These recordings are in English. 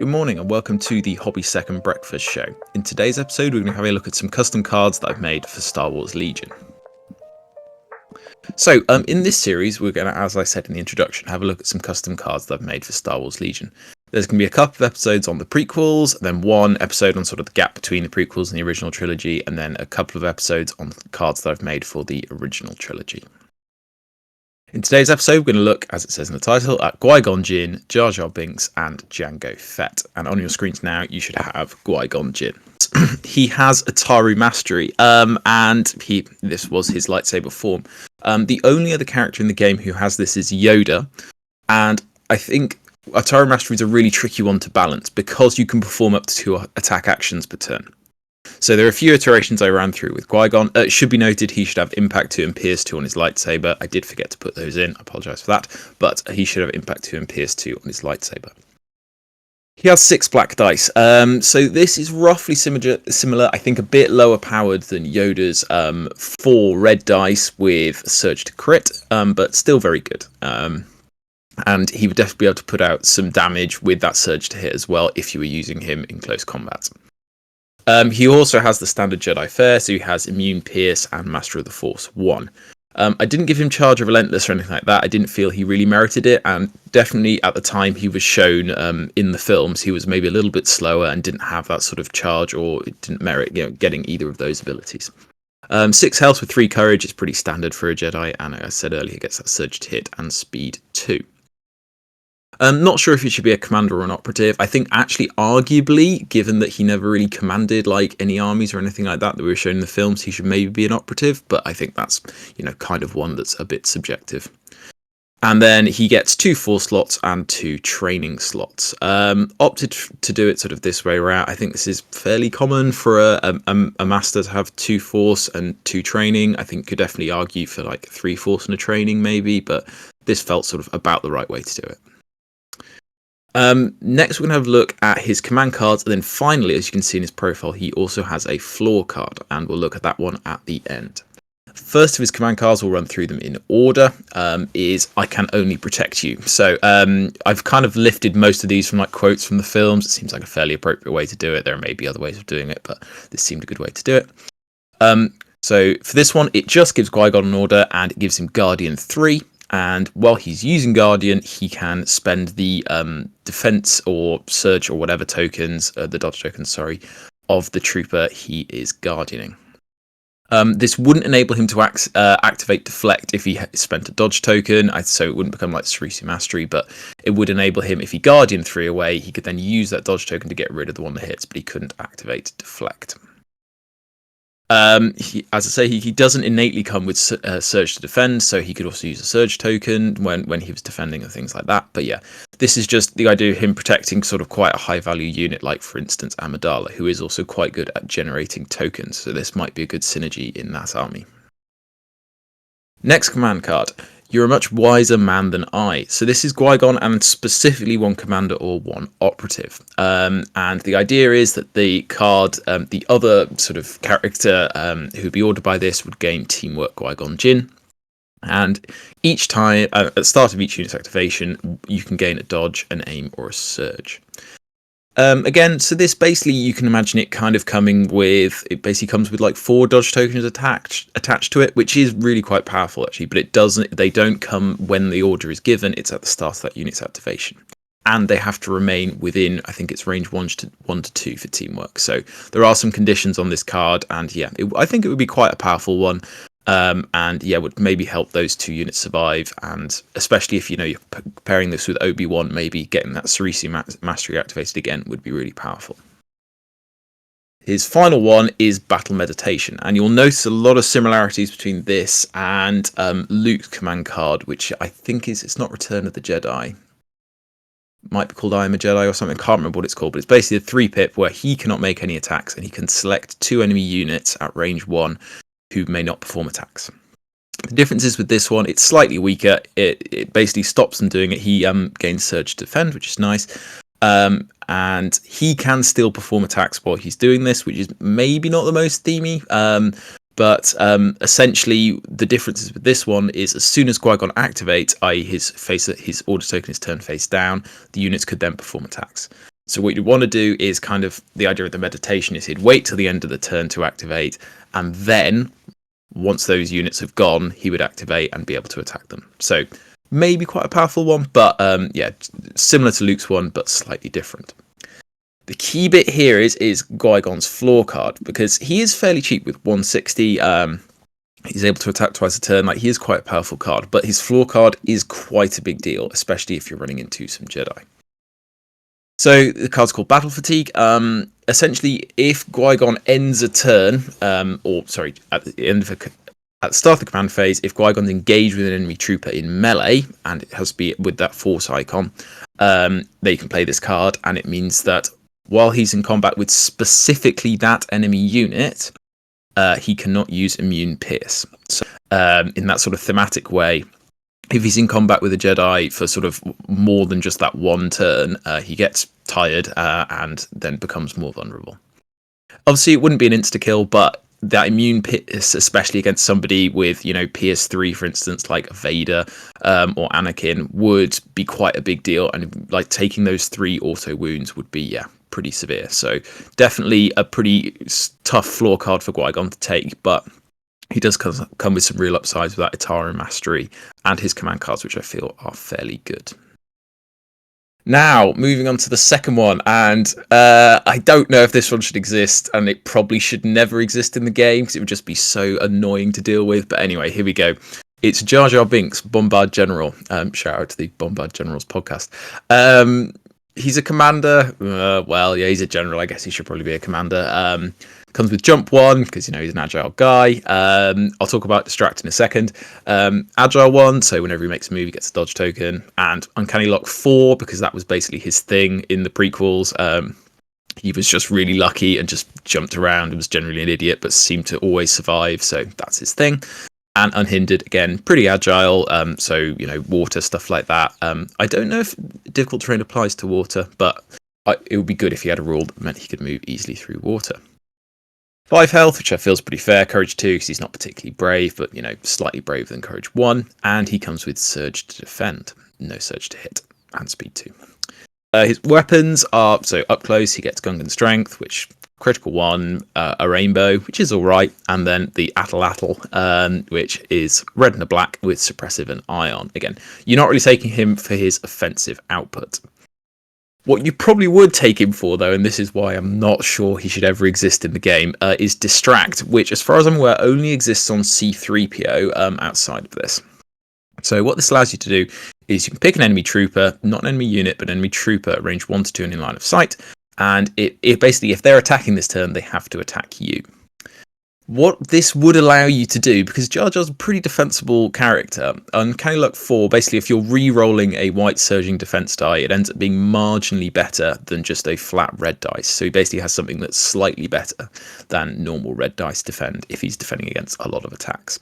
Good morning and welcome to the Hobby Second Breakfast Show. In today's episode, we're going to have a look at some custom cards that I've made for Star Wars Legion. So, in this series, we're going to, as I said in the introduction, have a look at some custom cards that I've made for Star Wars Legion. There's going to be a couple of episodes on the prequels, then one episode on sort of the gap between the prequels and the original trilogy, and then a couple of episodes on the cards that I've made for the original trilogy. In today's episode, we're going to look, as it says in the title, at Qui Gon Jinn, Jar Binks, and Jango Fett. And on your screens now, you should have Qui Gon Jinn. He has Ataru Mastery, and this was his lightsaber form. The only other character in the game who has this is Yoda, and I think Ataru Mastery is a really tricky one to balance because you can perform up to 2 attack actions per turn. So there are a few iterations I ran through with Qui-Gon. It should be noted he should have Impact 2 and Pierce 2 on his lightsaber. I did forget to put those in, I apologise for that, but he should have Impact 2 and Pierce 2 on his lightsaber. He has 6 black dice, so this is roughly similar, I think a bit lower powered than Yoda's 4 red dice with Surge to Crit, but still very good. And he would definitely be able to put out some damage with that Surge to Hit as well if you were using him in close combat. He also has the standard Jedi fare, so he has Immune, Pierce, and Master of the Force 1. I didn't give him Charge of Relentless or anything like that. I didn't feel he really merited it, and definitely at the time he was shown in the films, he was maybe a little bit slower and didn't have that sort of charge, or it didn't merit getting either of those abilities. 6 health with 3 courage is pretty standard for a Jedi, and as I said earlier, he gets that Surge to Hit and Speed 2. Not sure if he should be a commander or an operative. I think actually, arguably, given that he never really commanded like any armies or anything like that we were shown in the films, he should maybe be an operative. But I think that's, kind of one that's a bit subjective. And then he gets 2 Force slots and 2 training slots. Opted to do it sort of this way around. I think this is fairly common for a master to have 2 Force and 2 training. I think you could definitely argue for like 3 Force and a training maybe, but this felt sort of about the right way to do it. Next we're going to have a look at his command cards, and then finally, as you can see in his profile, he also has a floor card, and we'll look at that one at the end. First of his command cards, we'll run through them in order, is I Can Only Protect You. So I've kind of lifted most of these from like quotes from the films. It seems like a fairly appropriate way to do it. There may be other ways of doing it, but this seemed a good way to do it. So for this one, it just gives Qui-Gon an order, and it gives him Guardian 3. And while he's using Guardian, he can spend the defense or surge or whatever tokens, the dodge tokens, sorry, of the trooper he is guardianing. This wouldn't enable him to activate Deflect if he spent a dodge token, so it wouldn't become like Cerisi Mastery, but it would enable him, if he Guardian 3 away, he could then use that dodge token to get rid of the one that hits, but he couldn't activate Deflect. As I say, he doesn't innately come with Surge to Defend, so he could also use a Surge token when he was defending and things like that. But yeah, this is just the idea of him protecting sort of quite a high value unit, like for instance Amidala, who is also quite good at generating tokens, so this might be a good synergy in that army. Next command card. You're a much wiser man than I. So this is Qui-Gon and specifically 1 commander or 1 operative. And the idea is that the card, the other sort of character who would be ordered by this would gain Teamwork Qui-Gon Jinn. And each time, at the start of each unit's activation, you can gain a dodge, an aim, or a surge. Again, so this basically, you can imagine it kind of coming with, it basically comes with like 4 dodge tokens attached to it, which is really quite powerful actually, but they don't come when the order is given, it's at the start of that unit's activation. And they have to remain within, I think it's range 1 to 2 for teamwork. So there are some conditions on this card, and yeah, I think it would be quite a powerful one. And yeah, would maybe help those 2 units survive, and especially if you're pairing this with Obi-Wan, maybe getting that Cerisi Mastery activated again would be really powerful. His final one is Battle Meditation, and you'll notice a lot of similarities between this and Luke's command card, which I think it's not Return of the Jedi. Might be called I Am a Jedi or something, I can't remember what it's called, but it's basically a 3-pip where he cannot make any attacks, and he can select 2 enemy units at range 1 who may not perform attacks. The difference is with this one, it's slightly weaker. It basically stops them doing it. He gains Surge to Defend, which is nice. And he can still perform attacks while he's doing this, which is maybe not the most themey. But essentially, the differences with this one is as soon as Qui-Gon activates, i.e. his order token is turned face down, the units could then perform attacks. So what you'd want to do is kind of, the idea of the meditation is he'd wait till the end of the turn to activate, and then once those units have gone, he would activate and be able to attack them. So maybe quite a powerful one, but yeah, similar to Luke's one, but slightly different. The key bit here is Qui Gon's floor card, because he is fairly cheap with 160. He's able to attack twice a turn. Like, he is quite a powerful card, but his floor card is quite a big deal, especially if you're running into some Jedi. So the card's called Battle Fatigue. Essentially, if Qui Gon ends a turn, at the start of the command phase, if Qui Gon's engaged with an enemy trooper in melee, and it has to be with that Force icon, they can play this card, and it means that while he's in combat with specifically that enemy unit, he cannot use Immune Pierce. So, in that sort of thematic way, if he's in combat with a Jedi for sort of more than just that one turn, he gets tired and then becomes more vulnerable. Obviously, it wouldn't be an insta-kill, but that Immune Pierce, especially against somebody with, PS3, for instance, like Vader or Anakin, would be quite a big deal. And like taking those 3 auto wounds would be, pretty severe. So definitely a pretty tough floor card for Qui Gon to take, but he does come with some real upsides with that Atara Mastery and his command cards, which I feel are fairly good. Now, moving on to the second one, and I don't know if this one should exist, and it probably should never exist in the game, because it would just be so annoying to deal with. But anyway, here we go. It's Jar Binks, Bombard General. Shout out to the Bombard Generals podcast. He's a commander. He's a general. I guess he should probably be a commander. Comes with jump 1, because, he's an agile guy. I'll talk about distract in a second. Agile 1, so whenever he makes a move, he gets a dodge token. And Uncanny Lock 4, because that was basically his thing in the prequels. He was just really lucky and just jumped around and was generally an idiot, but seemed to always survive, so that's his thing. And Unhindered, again, pretty agile, so, water, stuff like that. I don't know if difficult terrain applies to water, but it would be good if he had a rule that meant he could move easily through water. 5 health, which I feel is pretty fair. Courage 2, because he's not particularly brave, but, slightly braver than Courage 1. And he comes with Surge to defend, no Surge to hit, and Speed 2. His weapons are, so up close, he gets Gungan Strength, which critical 1, a rainbow, which is all right, and then the Atlatl, which is red and a black with suppressive and ion. Again, you're not really taking him for his offensive output. What you probably would take him for, though, and this is why I'm not sure he should ever exist in the game, is Distract, which, as far as I'm aware, only exists on C-3PO outside of this. So what this allows you to do is you can pick an enemy trooper, not an enemy unit, but an enemy trooper at range 1 to 2 and in line of sight, and it basically, if they're attacking this turn, they have to attack you. What this would allow you to do, because Jar Jar's a pretty defensible character, Uncanny Luck 4, basically if you're re-rolling a white surging defense die, it ends up being marginally better than just a flat red dice. So he basically has something that's slightly better than normal red dice defend if he's defending against a lot of attacks.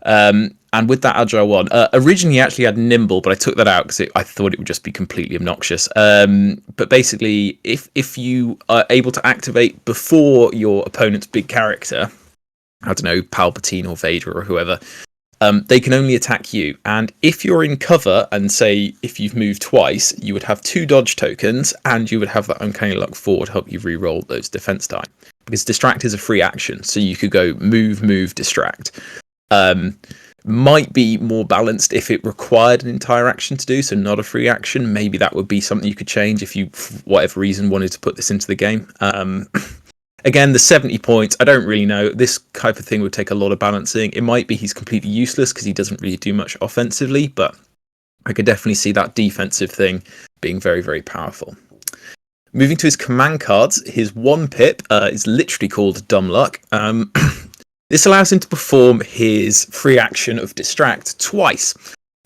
And with that Agile 1, originally he actually had Nimble, but I took that out because I thought it would just be completely obnoxious. But basically, if you are able to activate before your opponent's big character, I don't know, Palpatine or Vader or whoever, they can only attack you. And if you're in cover, and say if you've moved twice, you would have 2 dodge tokens, and you would have that Uncanny Luck 4 to help you re-roll those defense die. Because Distract is a free action, so you could go move, distract. Might be more balanced if it required an entire action to do, so not a free action. Maybe that would be something you could change if you, for whatever reason, wanted to put this into the game. Again, the 70 points, I don't really know. This type of thing would take a lot of balancing. It might be he's completely useless because he doesn't really do much offensively, but I could definitely see that defensive thing being very, very powerful. Moving to his command cards, his 1 pip is literally called Dumb Luck. This allows him to perform his free action of Distract twice.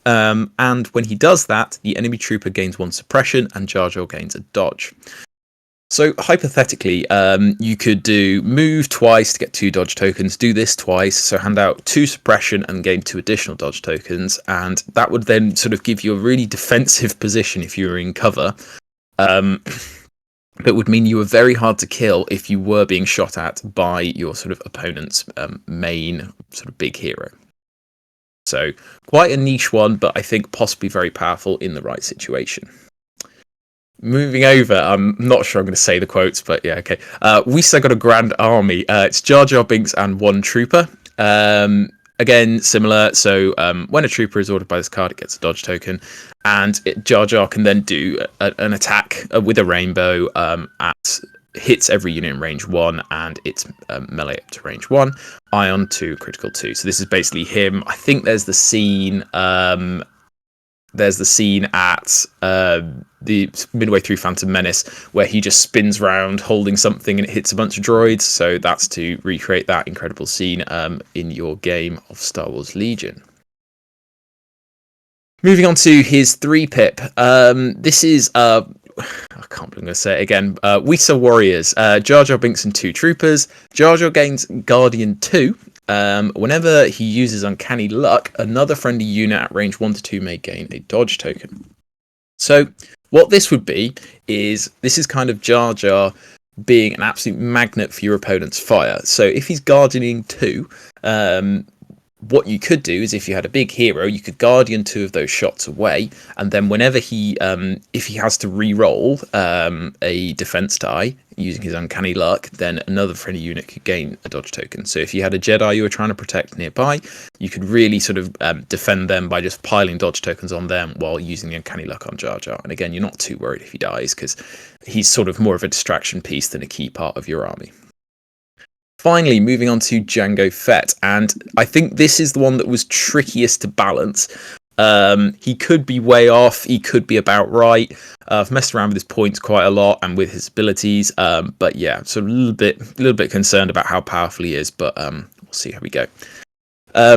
And when he does that, the enemy trooper gains 1 suppression and Jar Jar gains a dodge. So hypothetically, you could do move twice to get 2 dodge tokens, do this twice, so hand out 2 suppression and gain 2 additional dodge tokens, and that would then sort of give you a really defensive position if you were in cover. That would mean you were very hard to kill if you were being shot at by your sort of opponent's main sort of big hero. So quite a niche one, but I think possibly very powerful in the right situation. Moving over, I'm not sure I'm going to say the quotes, but yeah, okay. We still got a grand army. It's Jar Jar Binks and one trooper. Again, similar. So when a trooper is ordered by this card, it gets a dodge token, and Jar Jar can then do an attack with a rainbow at hits every unit in range 1, and it's melee up to range 1, ion to critical 2. So this is basically him. I think there's the scene. There's the scene at the midway through Phantom Menace where he just spins around holding something and it hits a bunch of droids. So that's to recreate that incredible scene in your game of Star Wars Legion. Moving on to his 3-pip. This is I can't believe I'm going to say it again. We Saw Warriors. Jar Jar Binks and 2 troopers. Jar Jar gains Guardian 2. Whenever he uses Uncanny Luck, another friendly unit at range 1 to 2 may gain a dodge token. So what this would be is, this is kind of Jar Jar being an absolute magnet for your opponent's fire. So if he's Guardianing 2, what you could do is, if you had a big hero, you could Guardian 2 of those shots away, and then whenever he, if he has to re-roll a defense die using his Uncanny Luck, then another friendly unit could gain a dodge token. So if you had a Jedi you were trying to protect nearby, you could really sort of defend them by just piling dodge tokens on them while using the Uncanny Luck on Jar Jar. And again, you're not too worried if he dies, because he's sort of more of a distraction piece than a key part of your army. Finally, moving on to Jango Fett, and I think this is the one that was trickiest to balance. He could be way off, he could be about right. I've messed around with his points quite a lot and with his abilities, but yeah, so a little bit concerned about how powerful he is, but we'll see how we go.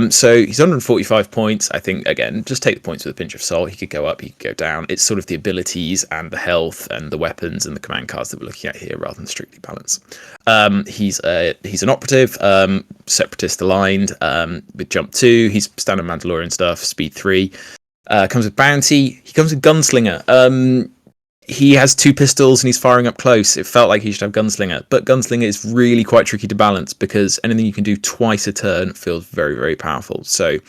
So he's 145 points. I think, again, just take the points with a pinch of salt. He could go up, he could go down. It's sort of the abilities and the health and the weapons and the command cards that we're looking at here, rather than strictly balance. He's an operative, separatist aligned, with jump 2. He's standard Mandalorian stuff, speed 3. Comes with bounty. He comes with gunslinger. He has 2 pistols and he's firing up close. It felt like he should have Gunslinger, but Gunslinger is really quite tricky to balance because anything you can do twice a turn feels very, very powerful. So,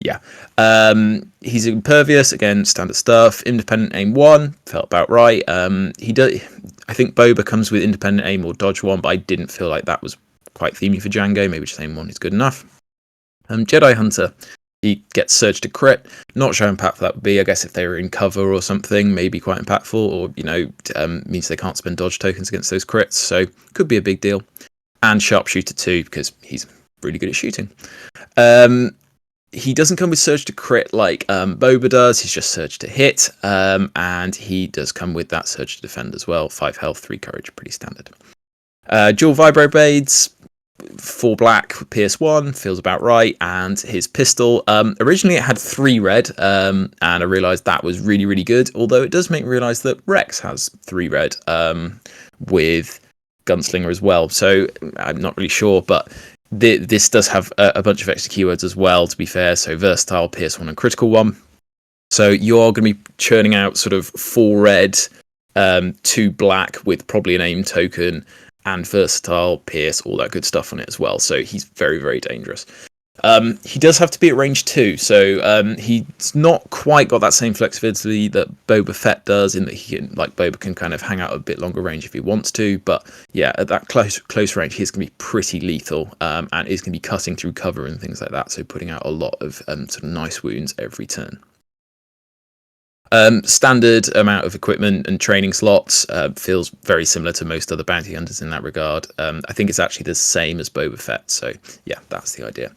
yeah. He's impervious, again, standard stuff. Independent aim 1, felt about right. He does. I think Boba comes with independent aim or dodge 1, but I didn't feel like that was quite themey for Jango. Maybe just aim 1 is good enough. Jedi Hunter. He gets surge to crit. Not sure how impactful that would be. I guess if they were in cover or something, maybe quite impactful, or, you know, means they can't spend dodge tokens against those crits. So could be a big deal. And Sharpshooter 2, because he's really good at shooting. He doesn't come with surge to crit like Boba does. He's just surge to hit. And he does come with that surge to defend as well. 5 health, 3 courage, pretty standard. Dual vibro blades. 4 black, Pierce 1, feels about right, and his pistol, originally it had 3 red, and I realised that was really, really good, although it does make me realise that Rex has 3 red, with Gunslinger as well, so I'm not really sure, but this does have a bunch of extra keywords as well, to be fair, so versatile, Pierce 1 and critical 1, so you're going to be churning out sort of 4 red, 2 black with probably an aim token, and versatile, pierce, all that good stuff on it as well. So he's very, very dangerous. He does have to be at range 2, so he's not quite got that same flexibility that Boba Fett does, in that he can, like Boba can kind of hang out a bit longer range if he wants to. But yeah, at that close range, he's going to be pretty lethal, and is going to be cutting through cover and things like that. So putting out a lot of sort of nice wounds every turn. Standard amount of equipment and training slots, feels very similar to most other bounty hunters in that regard. I think it's actually the same as Boba Fett, so yeah, that's the idea.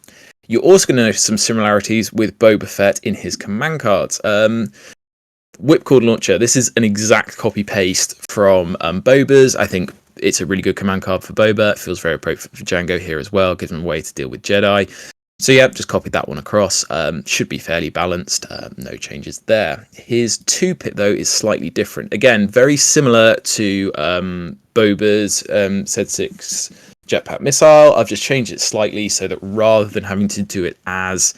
You're also going to notice some similarities with Boba Fett in his command cards. Whipcord Launcher, this is an exact copy-paste from Boba's. I think it's a really good command card for Boba. It feels very appropriate for Jango here as well, gives him a way to deal with Jedi. So yeah, just copied that one across. Should be fairly balanced. No changes there. His 2-pip though is slightly different. Again, very similar to Boba's Z6 jetpack missile. I've just changed it slightly so that rather than having to do it as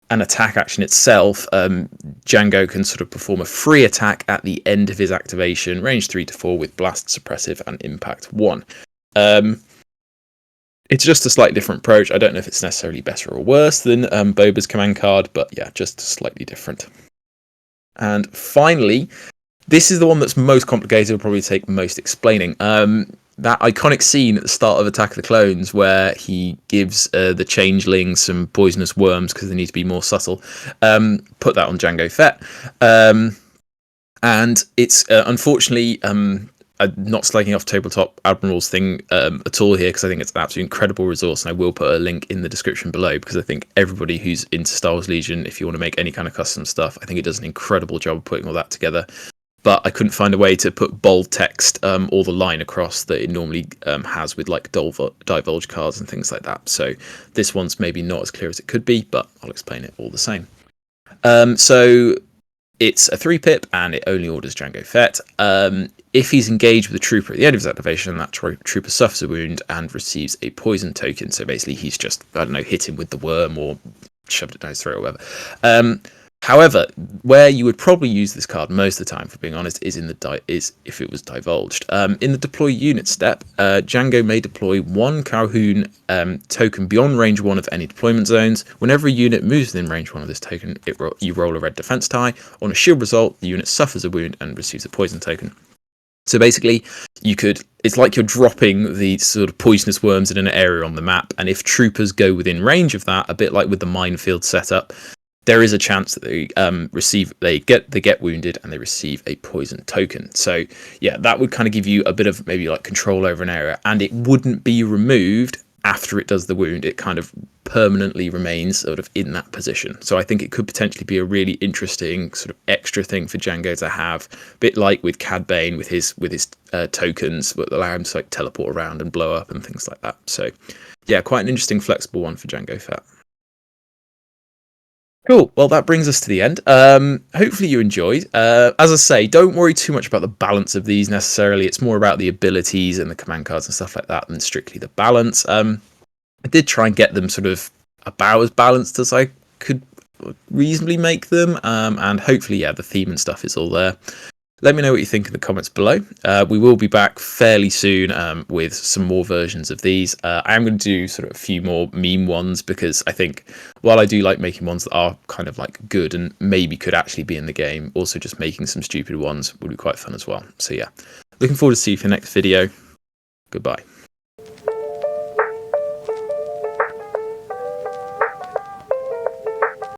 an attack action itself, Jango can sort of perform a free attack at the end of his activation, range 3 to 4 with blast, suppressive, and impact 1. It's just a slightly different approach. I don't know if it's necessarily better or worse than Boba's command card, but yeah, just slightly different. And finally, This is the one that's most complicated. Will probably take most explaining. That iconic scene at the start of Attack of the Clones where he gives the changelings some poisonous worms because they need to be more subtle. Put that on Jango Fett. And it's unfortunately not slagging off Tabletop Admirals thing at all here, because I think it's an absolutely incredible resource, and I will put a link in the description below, because I think everybody who's into Star Wars Legion, if you want to make any kind of custom stuff, I think it does an incredible job of putting all that together. But I couldn't find a way to put bold text or the line across that it normally has with like divulge cards and things like that. So this one's maybe not as clear as it could be, but I'll explain it all the same. So it's a 3-pip, and it only orders Jango Fett. If he's engaged with a trooper at the end of his activation, that trooper suffers a wound and receives a poison token. So basically he's just, I don't know, hit him with the worm or shoved it down his throat or whatever. However, where you would probably use this card most of the time, for being honest, is if it was divulged. In the deploy unit step, Jango may deploy one Calhoun token beyond range 1 of any deployment zones. Whenever a unit moves within range 1 of this token, you roll a red defense tie. On a shield result, the unit suffers a wound and receives a poison token. So basically, it's like you're dropping the sort of poisonous worms in an area on the map, and if troopers go within range of that, a bit like with the minefield setup, there is a chance that they get wounded and they receive a poison token. So yeah, that would kind of give you a bit of maybe like control over an area, and it wouldn't be removed after it does the wound. It kind of permanently remains sort of in that position. So I think it could potentially be a really interesting sort of extra thing for Jango to have, a bit like with Cad Bane with his tokens that allow him to like teleport around and blow up and things like that. So yeah, quite an interesting flexible one for Jango Fett. Cool. Well, that brings us to the end. Hopefully you enjoyed. As I say, don't worry too much about the balance of these necessarily. It's more about the abilities and the command cards and stuff like that than strictly the balance. I did try and get them sort of about as balanced as I could reasonably make them. And hopefully, yeah, the theme and stuff is all there. Let me know what you think in the comments below. We will be back fairly soon with some more versions of these. I am going to do sort of a few more meme ones, because I think while I do like making ones that are kind of like good and maybe could actually be in the game, also just making some stupid ones would be quite fun as well. So yeah, looking forward to see you for the next video. Goodbye.